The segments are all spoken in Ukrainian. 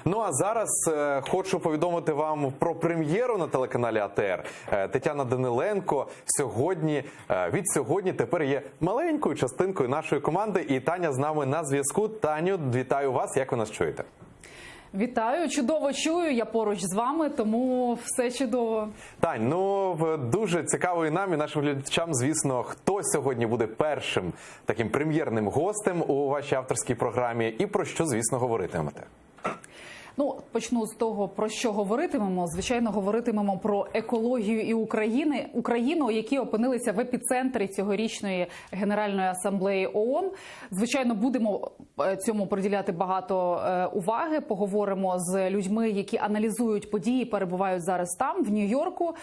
Ну а зараз хочу повідомити вам про прем'єру на телеканалі АТR. Тетяна Даниленко від сьогодні тепер є маленькою частинкою нашої команди. І Таня з нами на зв'язку. Таню, вітаю вас. Як ви нас чуєте? Вітаю, чудово чую, я поруч з вами, тому все чудово. Тань, дуже цікаво і нам, і нашим глядачам, звісно, хто сьогодні буде першим таким прем'єрним гостем у вашій авторській програмі і про що, звісно, говоритимете. Почну з того, про що говоритимемо. Звичайно, говоритимемо про екологію і Україну, які опинилися в епіцентрі цьогорічної Генеральної асамблеї ООН. Звичайно, будемо цьому приділяти багато уваги. Поговоримо з людьми, які аналізують події, перебувають зараз там, в Нью-Йорку.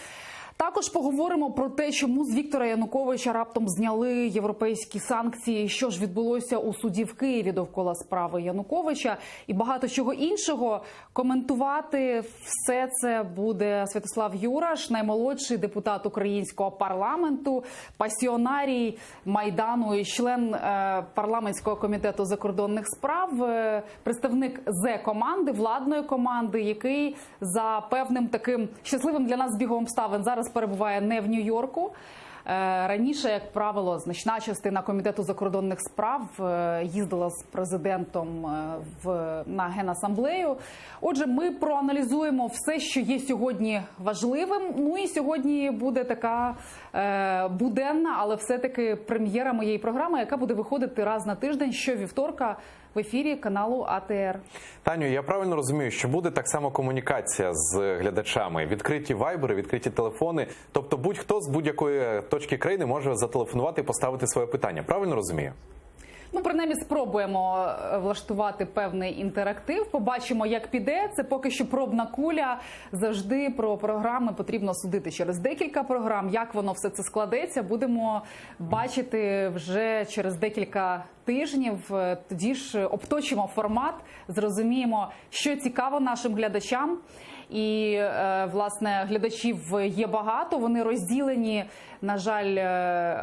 Також поговоримо про те, чому з Віктора Януковича раптом зняли європейські санкції, що ж відбулося у суді в Києві довкола справи Януковича і багато чого іншого. Коментувати все це буде Святослав Юраш, наймолодший депутат українського парламенту, пасіонарій Майдану і член парламентського комітету закордонних справ, представник Зе-команди, владної команди, який за певним таким щасливим для нас збігом обставин зараз перебуває не в Нью-Йорку. Раніше, як правило, значна частина комітету закордонних справ їздила з президентом на Генасамблею. Отже, ми проаналізуємо все, що є сьогодні важливим. І сьогодні буде така буденна, але все-таки прем'єра моєї програми, яка буде виходити раз на тиждень, щовівторка, в ефірі каналу АТР. Таню, я правильно розумію, що буде так само комунікація з глядачами? Відкриті вайбери, відкриті телефони. Тобто будь-хто з будь-якої точки країни може зателефонувати і поставити своє питання. Правильно розумію? Принаймні спробуємо влаштувати певний інтерактив, побачимо, як піде. Це поки що пробна куля. Завжди про програми потрібно судити через декілька програм. Як воно все це складеться, будемо бачити вже через декілька тижнів. Тоді ж обточимо формат, зрозуміємо, що цікаво нашим глядачам. І, власне, глядачів є багато, вони розділені, на жаль,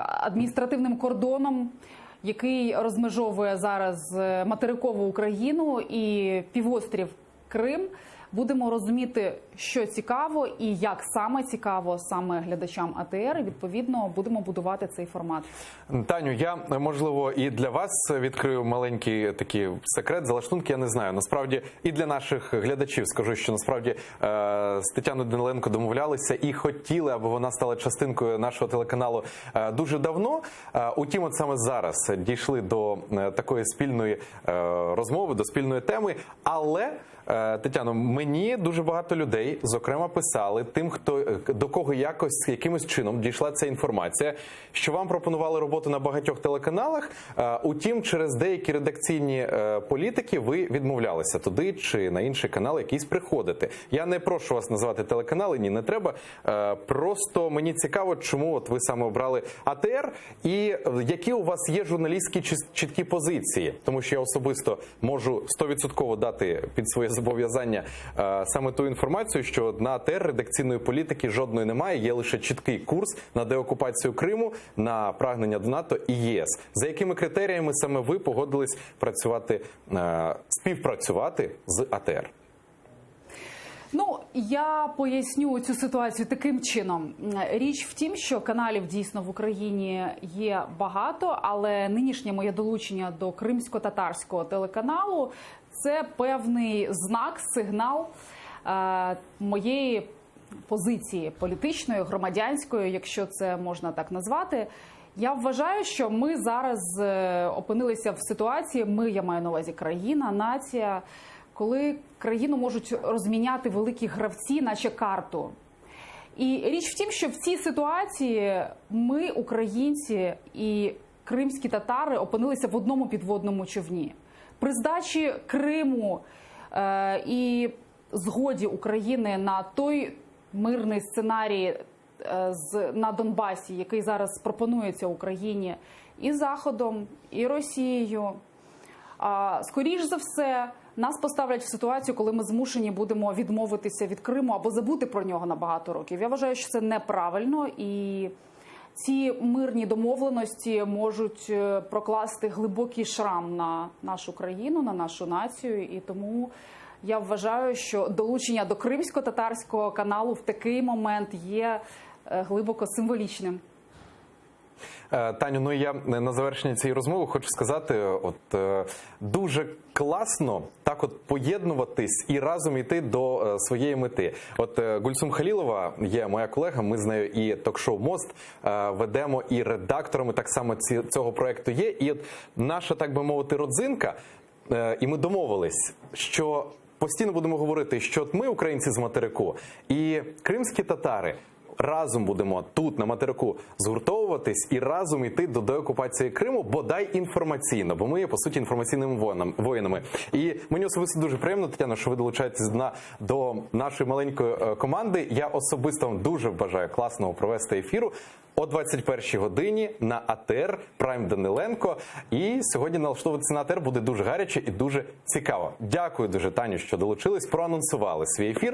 адміністративним кордоном, який розмежовує зараз материкову Україну і півострів Крим. Будемо розуміти, що цікаво і як саме цікаво саме глядачам АТР. І, відповідно, будемо будувати цей формат. Таню, я, можливо, і для вас відкрию маленький такий секрет, залаштунки, я не знаю. Насправді, і для наших глядачів скажу, що насправді з Тетяною Даниленко домовлялися і хотіли, аби вона стала частинкою нашого телеканалу дуже давно. Утім, от саме зараз дійшли до такої спільної розмови, до спільної теми. Але, Тетяно, мені дуже багато людей, зокрема, писали тим, до кого якимось чином дійшла ця інформація, що вам пропонували роботу на багатьох телеканалах, утім, через деякі редакційні політики ви відмовлялися туди чи на інший канал якийсь приходити. Я не прошу вас називати телеканали, ні, не треба. Просто мені цікаво, чому от ви саме обрали АТР і які у вас є журналістські чіткі позиції. Тому що я особисто можу 100% дати під своє зобов'язання саме ту інформацію, що на АТР редакційної політики жодної немає, є лише чіткий курс на деокупацію Криму, на прагнення до НАТО і ЄС. За якими критеріями саме ви погодились співпрацювати з АТР? Я поясню цю ситуацію таким чином. Річ в тім, що каналів дійсно в Україні є багато, але нинішнє моє долучення до кримсько-татарського телеканалу – це певний знак, сигнал моєї позиції політичної, громадянської, якщо це можна так назвати. Я вважаю, що ми зараз опинилися в ситуації, я маю на увазі країна, нація, коли країну можуть розміняти великі гравці, наче карту. І річ в тім, що в цій ситуації ми, українці і кримські татари, опинилися в одному підводному човні. При здачі Криму і згоді України на той мирний сценарій на Донбасі, який зараз пропонується Україні і Заходом, і Росією, скоріш за все, нас поставлять в ситуацію, коли ми змушені будемо відмовитися від Криму або забути про нього на багато років. Я вважаю, що це неправильно, і ці мирні домовленості можуть прокласти глибокий шрам на нашу країну, на нашу націю, і тому я вважаю, що долучення до кримсько-татарського каналу в такий момент є глибоко символічним. Таню, ну я на завершення цієї розмови хочу сказати, дуже класно так поєднуватись і разом йти до своєї мети. Гульсум Халілова є моя колега, ми з нею і ток-шоу «Мост» ведемо, і редакторами так само цього проекту є. І наша, так би мовити, родзинка, і ми домовились, що постійно будемо говорити, що ми, українці з материку, і кримські татари, разом будемо тут, на материку, згуртовуватись і разом йти до деокупації Криму, бодай інформаційно, бо ми є, по суті, інформаційними воїнами. І мені особисто дуже приємно, Тетяно, що ви долучаєтесь до нашої маленької команди. Я особисто вам дуже бажаю класного провести ефіру о 21-й годині на АТР Прайм Даниленко. І сьогодні налаштовуватися на АТР буде дуже гаряче і дуже цікаво. Дякую дуже, Таню, що долучились, проанонсували свій ефір.